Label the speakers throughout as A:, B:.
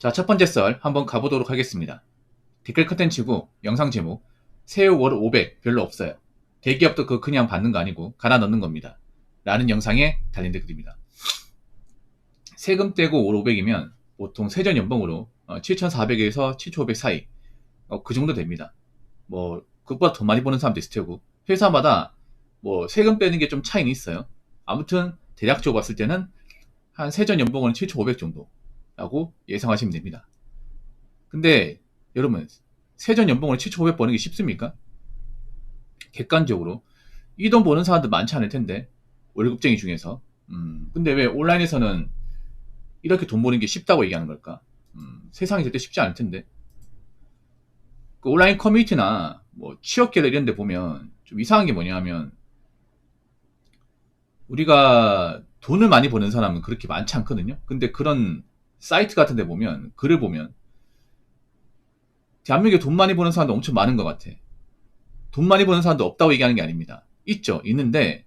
A: 자, 첫 번째 썰 한번 가보도록 하겠습니다. 댓글 컨텐츠고 영상 제목 세후 월 500 별로 없어요. 대기업도 그거 그냥 받는 거 아니고 갈아 넣는 겁니다. 라는 영상에 달린 댓글입니다. 세금 떼고 월 500이면 보통 세전 연봉으로 7,400에서 7,500 사이 그 정도 됩니다. 뭐 그것보다 더 많이 버는 사람도 있을 테고 회사마다 뭐 세금 빼는 게 좀 차이는 있어요. 아무튼 대략적으로 봤을 때는 한 세전 연봉은 7,500 정도라고 예상하시면 됩니다. 근데 여러분 세전 연봉을 7,500 버는 게 쉽습니까? 객관적으로 이 돈 버는 사람들 많지 않을 텐데 월급쟁이 중에서 근데 왜 온라인에서는 이렇게 돈 버는 게 쉽다고 얘기하는 걸까? 세상이 절대 쉽지 않을 텐데 그 온라인 커뮤니티나 뭐 취업계를 이런 데 보면 좀 이상한 게 뭐냐면 우리가 돈을 많이 버는 사람은 그렇게 많지 않거든요. 근데 그런 사이트 같은 데 보면 글을 보면 대한민국에 돈 많이 버는 사람도 엄청 많은 것 같아. 돈 많이 버는 사람도 없다고 얘기하는 게 아닙니다. 있죠. 있는데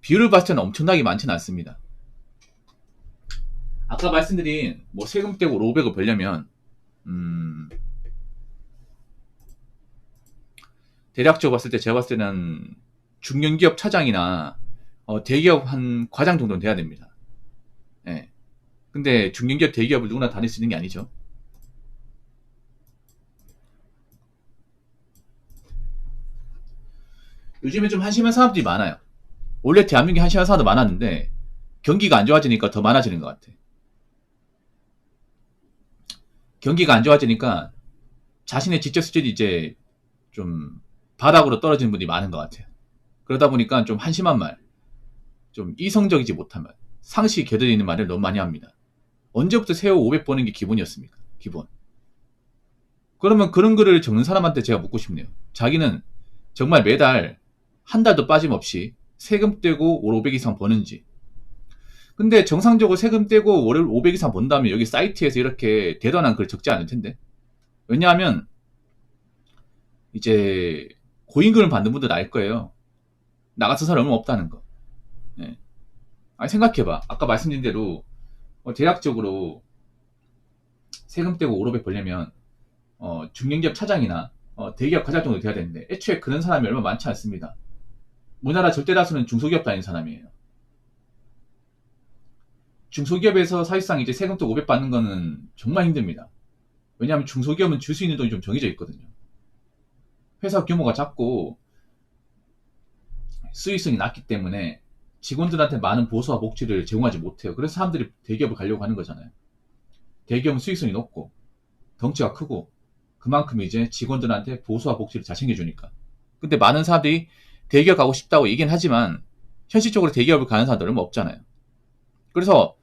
A: 비율을 봤을 때는 엄청나게 많지는 않습니다. 아까 말씀드린 뭐 세금 떼고 500을 벌려면 대략적으로 봤을 때 제가 봤을 때는 중견기업 차장이나 대기업 한 과장 정도는 돼야 됩니다. 예. 근데 중견기업 대기업을 누구나 다닐 수 있는 게 아니죠. 요즘에 좀 한심한 사람들이 많아요. 원래 대한민국에 한심한 사람도 많았는데 경기가 안 좋아지니까 더 많아지는 것 같아. 경기가 안 좋아지니까 자신의 지적 수준이 이제 좀 바닥으로 떨어지는 분들이 많은 것 같아요. 그러다 보니까 좀 한심한 말, 좀 이성적이지 못한 말, 상식이 곁들여 있는 말을 너무 많이 합니다. 언제부터 세후 500 버는 게 기본이었습니까? 기본. 그러면 그런 글을 적는 사람한테 제가 묻고 싶네요. 자기는 정말 매달 한 달도 빠짐없이 세금 떼고 월 500 이상 버는지. 근데 정상적으로 세금 떼고 월 500 이상 번다면 여기 사이트에서 이렇게 대단한 글 적지 않을 텐데. 왜냐하면 이제 고임금을 받는 분들 알 거예요. 나가서 살 얼마 없다는 거. 네. 아니 생각해봐. 아까 말씀드린 대로 대략적으로 세금 떼고 500 벌려면 중견기업 차장이나 대기업 과장 정도 돼야 되는데 애초에 그런 사람이 얼마 많지 않습니다. 우리나라 절대 다수는 중소기업 다니는 사람이에요. 중소기업에서 사실상 이제 세금 떼고 500 받는 거는 정말 힘듭니다. 왜냐하면 중소기업은 줄 수 있는 돈이 좀 정해져 있거든요. 회사 규모가 작고 수익성이 낮기 때문에 직원들한테 많은 보수와 복지를 제공하지 못해요. 그래서 사람들이 대기업을 가려고 하는 거잖아요. 대기업은 수익성이 높고 덩치가 크고 그만큼 이제 직원들한테 보수와 복지를 잘 챙겨주니까. 근데 많은 사람들이 대기업 가고 싶다고 얘기는 하지만 현실적으로 대기업을 가는 사람들은 얼마 없잖아요. 그래서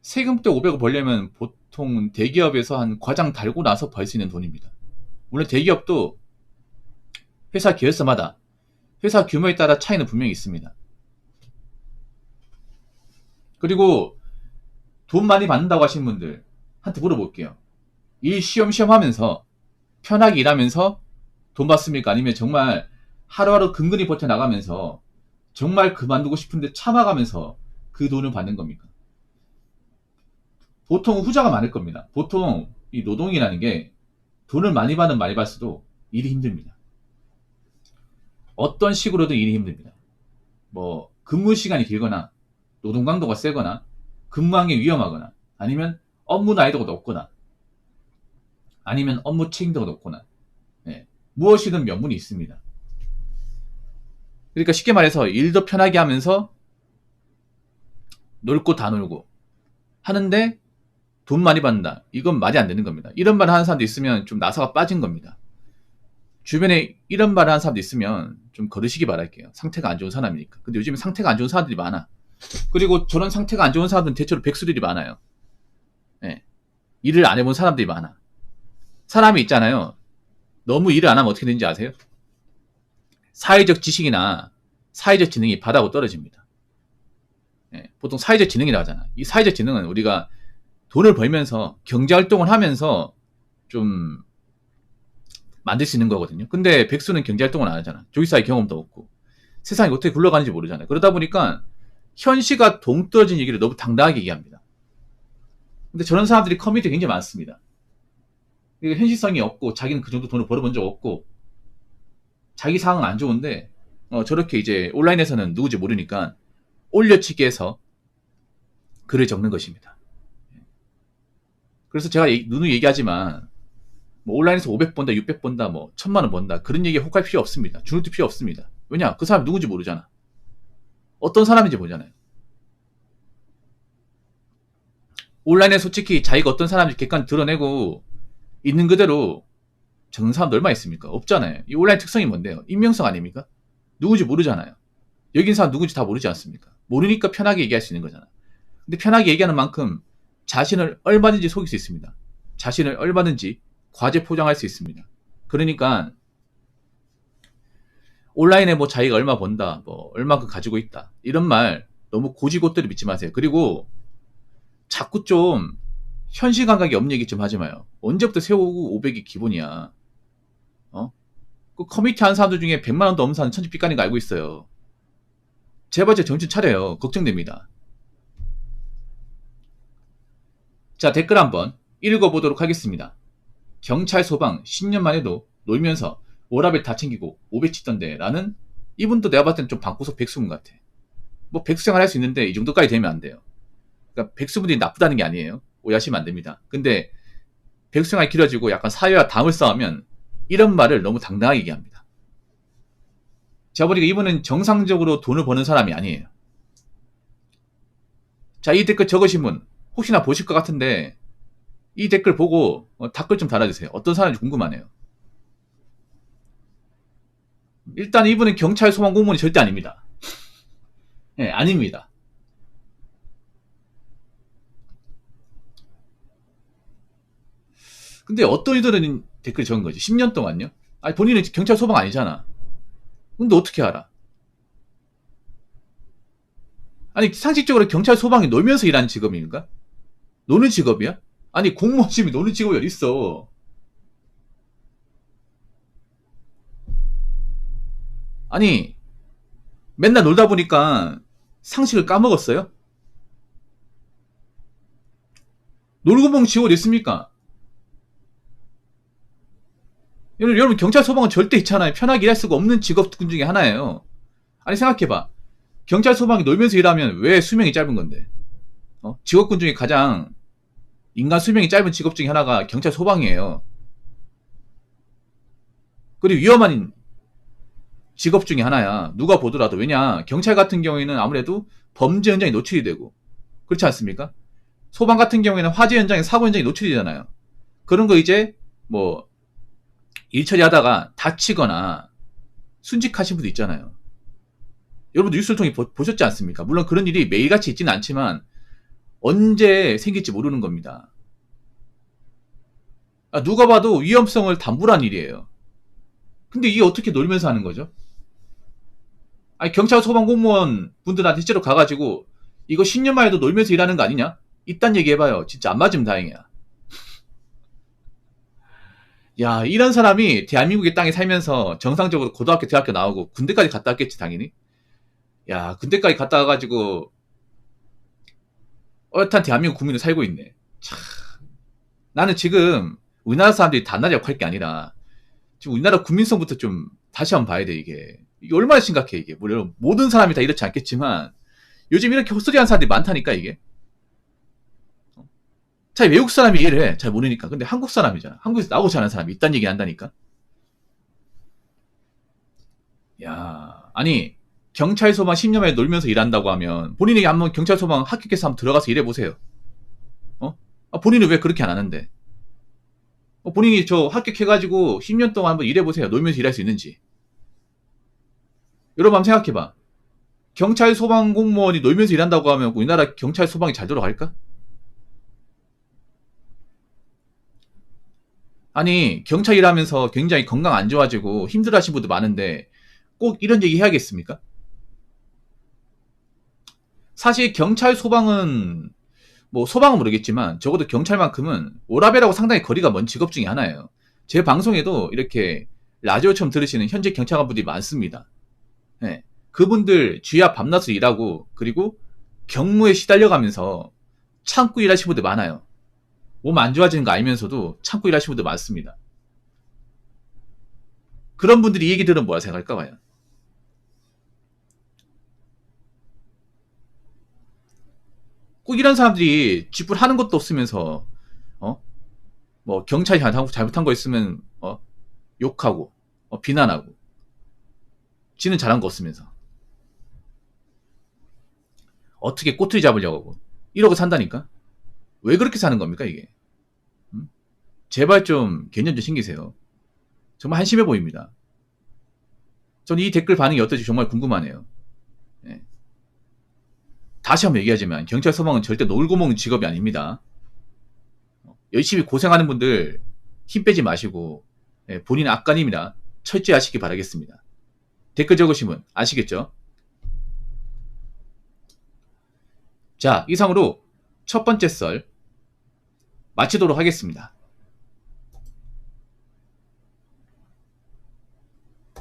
A: 세금 때 500을 벌려면 보통 대기업에서 한 과장 달고 나서 벌 수 있는 돈입니다. 물론 대기업도 회사 계열사마다 회사 규모에 따라 차이는 분명히 있습니다. 그리고 돈 많이 받는다고 하시는 분들한테 물어볼게요. 일 쉬엄쉬엄 하면서 편하게 일하면서 돈 받습니까? 아니면 정말 하루하루 근근히 버텨나가면서 정말 그만두고 싶은데 참아가면서 그 돈을 받는 겁니까? 보통 후자가 많을 겁니다. 보통 이 노동이라는 게 돈을 많이 받는 많이 받아도 일이 힘듭니다. 어떤 식으로든 일이 힘듭니다. 뭐 근무 시간이 길거나 노동 강도가 세거나 근무하는 게 위험하거나 아니면 업무 난이도가 높거나 아니면 업무 책임도가 높거나 무엇이든 명분이 있습니다. 그러니까 쉽게 말해서 일도 편하게 하면서 놀고 다 놀고 하는데 돈 많이 받는다. 이건 말이 안 되는 겁니다. 이런 말을 하는 사람도 있으면 좀 나사가 빠진 겁니다. 주변에 이런 말을 하는 사람도 있으면 좀 거르시기 바랄게요. 상태가 안 좋은 사람이니까. 근데 요즘에 상태가 안 좋은 사람들이 많아. 그리고 저런 상태가 안 좋은 사람들은 대체로 백수들이 많아요. 네. 일을 안 해본 사람들이 많아. 사람이 있잖아요. 너무 일을 안 하면 어떻게 되는지 아세요? 사회적 지식이나 사회적 지능이 바닥으로 떨어집니다. 네. 보통 사회적 지능이라고 하잖아. 이 사회적 지능은 우리가 돈을 벌면서 경제활동을 하면서 좀 만들 수 있는 거거든요. 근데 백수는 경제활동을 안 하잖아. 조기사회 경험도 없고 세상이 어떻게 굴러가는지 모르잖아요. 그러다 보니까 현시가 동떨어진 얘기를 너무 당당하게 얘기합니다. 근데 저런 사람들이 커뮤니티에 굉장히 많습니다. 현실성이 없고 자기는 그 정도 돈을 벌어본 적 없고 자기 상황은 안 좋은데 저렇게 이제 온라인에서는 누구지 모르니까 올려치기 해서 글을 적는 것입니다. 그래서 제가 누누이 얘기하지만 뭐 온라인에서 500 번다, 600 번다, 뭐 1000만 원 번다 그런 얘기에 혹할 필요 없습니다. 주눅들 필요 없습니다. 왜냐? 그 사람이 누군지 모르잖아. 어떤 사람인지 모르잖아요. 온라인에 솔직히 자기가 어떤 사람인지 객관 드러내고 있는 그대로 적는 사람도 얼마 있습니까? 없잖아요. 이 온라인 특성이 뭔데요? 익명성 아닙니까? 누군지 모르잖아요. 여기 있는 사람 누군지 다 모르지 않습니까? 모르니까 편하게 얘기할 수 있는 거잖아. 근데 편하게 얘기하는 만큼 자신을 얼마든지 속일 수 있습니다. 자신을 얼마든지 과제 포장할 수 있습니다. 그러니까 온라인에 뭐 자기가 얼마 번다, 뭐 얼마큼 가지고 있다 이런 말 너무 고지고대로 믿지 마세요. 그리고 자꾸 좀 현실 감각이 없는 얘기 좀 하지 마요. 언제부터 세우고 500이 기본이야. 그 커뮤니티 하는 사람들 중에 100만 원도 없는 사람 천지빛깔인 거 알고 있어요. 제발 정신 차려요. 걱정됩니다. 자, 댓글 한번 읽어보도록 하겠습니다. 경찰 소방 10년만 해도 놀면서 워라밸 다 챙기고 500 치던데 라는 이분도 내가 봤을 땐 좀 방구석 백수분 같아. 뭐 백수생활 할 수 있는데 이 정도까지 되면 안 돼요. 그러니까 백수분들이 나쁘다는 게 아니에요. 오해하시면 안 됩니다. 근데 백수생활이 길어지고 약간 사회와 담을 쌓으면 이런 말을 너무 당당하게 얘기합니다. 제가 보니까 이분은 정상적으로 돈을 버는 사람이 아니에요. 자, 이 댓글 적으신 분 혹시나 보실 것 같은데 이 댓글 보고 댓글 좀 달아주세요. 어떤 사람인지 궁금하네요. 일단 이분은 경찰 소방 공무원이 절대 아닙니다. 네, 아닙니다. 근데 어떤 이들은 댓글 적은 거지? 10년 동안요? 아니 본인은 경찰 소방 아니잖아. 근데 어떻게 알아? 아니 상식적으로 경찰 소방이 놀면서 일하는 직업인가? 노는 직업이야? 아니 공무원 시험이 노는 직업이 어딨어. 아니 맨날 놀다 보니까 상식을 까먹었어요? 놀고 보면 지옥 어디 있습니까? 여러분 경찰 소방은 절대 있잖아요. 편하게 일할 수가 없는 직업군 중에 하나예요. 아니 생각해봐. 경찰 소방이 놀면서 일하면 왜 수명이 짧은 건데? 직업군 중에 가장 인간 수명이 짧은 직업 중에 하나가 경찰 소방이에요. 그리고 위험한 직업 중에 하나야. 누가 보더라도. 왜냐 경찰 같은 경우에는 아무래도 범죄 현장에 노출이 되고 그렇지 않습니까? 소방 같은 경우에는 화재 현장에 사고 현장에 노출이 되잖아요. 그런 거 이제 뭐 일 처리하다가 다치거나 순직하신 분도 있잖아요. 여러분도 뉴스를 통해 보셨지 않습니까? 물론 그런 일이 매일같이 있지는 않지만 언제 생길지 모르는 겁니다. 누가 봐도 위험성을 담보란 일이에요. 근데 이게 어떻게 놀면서 하는 거죠? 아니 경찰 소방 공무원 분들한테 실제로 가가지고 이거 10년만 해도 놀면서 일하는 거 아니냐? 이딴 얘기 해봐요. 진짜 안 맞으면 다행이야. 야, 이런 사람이 대한민국의 땅에 살면서 정상적으로 고등학교, 대학교 나오고 군대까지 갔다 왔겠지, 당연히. 야, 군대까지 갔다 와가지고 어엿한 대한민국 국민을 살고 있네. 참. 나는 지금 우리나라 사람들이 단나라고 할 게 아니라 지금 우리나라 국민성부터 좀 다시 한번 봐야 돼, 이게. 이게 얼마나 심각해, 이게. 물론 모든 사람이 다 이렇지 않겠지만 요즘 이렇게 헛소리하는 사람들이 많다니까, 이게. 잘 외국 사람이 이해를 해. 잘 모르니까. 근데 한국 사람이잖아. 한국에서 나오지 않은 사람이 이딴 얘기 한다니까. 야, 아니 경찰 소방 10년 만에 놀면서 일한다고 하면 본인이 한번 경찰 소방 합격해서 한번 들어가서 일해보세요. 본인은 왜 그렇게 안 하는데? 본인이 저 합격해가지고 10년 동안 한번 일해보세요. 놀면서 일할 수 있는지. 여러분 한번 생각해봐. 경찰 소방 공무원이 놀면서 일한다고 하면 우리나라 경찰 소방이 잘 돌아갈까? 아니 경찰 일하면서 굉장히 건강 안 좋아지고 힘들어하시는 분들 많은데 꼭 이런 얘기 해야겠습니까? 사실 경찰 소방은 뭐 소방은 모르겠지만 적어도 경찰만큼은 워라밸하고 상당히 거리가 먼 직업 중에 하나예요. 제 방송에도 이렇게 라디오처럼 들으시는 현직 경찰관분들이 많습니다. 네. 그분들 주야 밤낮을 일하고 그리고 경무에 시달려가면서 참고 일하시는 분들 많아요. 몸 안 좋아지는 거 알면서도 참고 일하시는 분들 많습니다. 그런 분들이 이 얘기 들으면 뭐라 생각할까 봐요. 꼭 이런 사람들이 쥐뿔하는 것도 없으면서 뭐 경찰이 잘못한 거 있으면 욕하고 비난하고 지는 잘한 거 없으면서 어떻게 꼬투리 잡으려고 하고 이러고 산다니까? 왜 그렇게 사는 겁니까 이게? 제발 좀 개념 좀 챙기세요. 정말 한심해 보입니다. 저는 이 댓글 반응이 어떨지 정말 궁금하네요. 예. 다시 한번 얘기하지만 경찰 소방은 절대 놀고 먹는 직업이 아닙니다. 열심히 고생하는 분들 힘 빼지 마시고 본인 악관입니다. 철저히 하시기 바라겠습니다. 댓글 적으신 분 아시겠죠? 자, 이상으로 첫 번째 썰 마치도록 하겠습니다.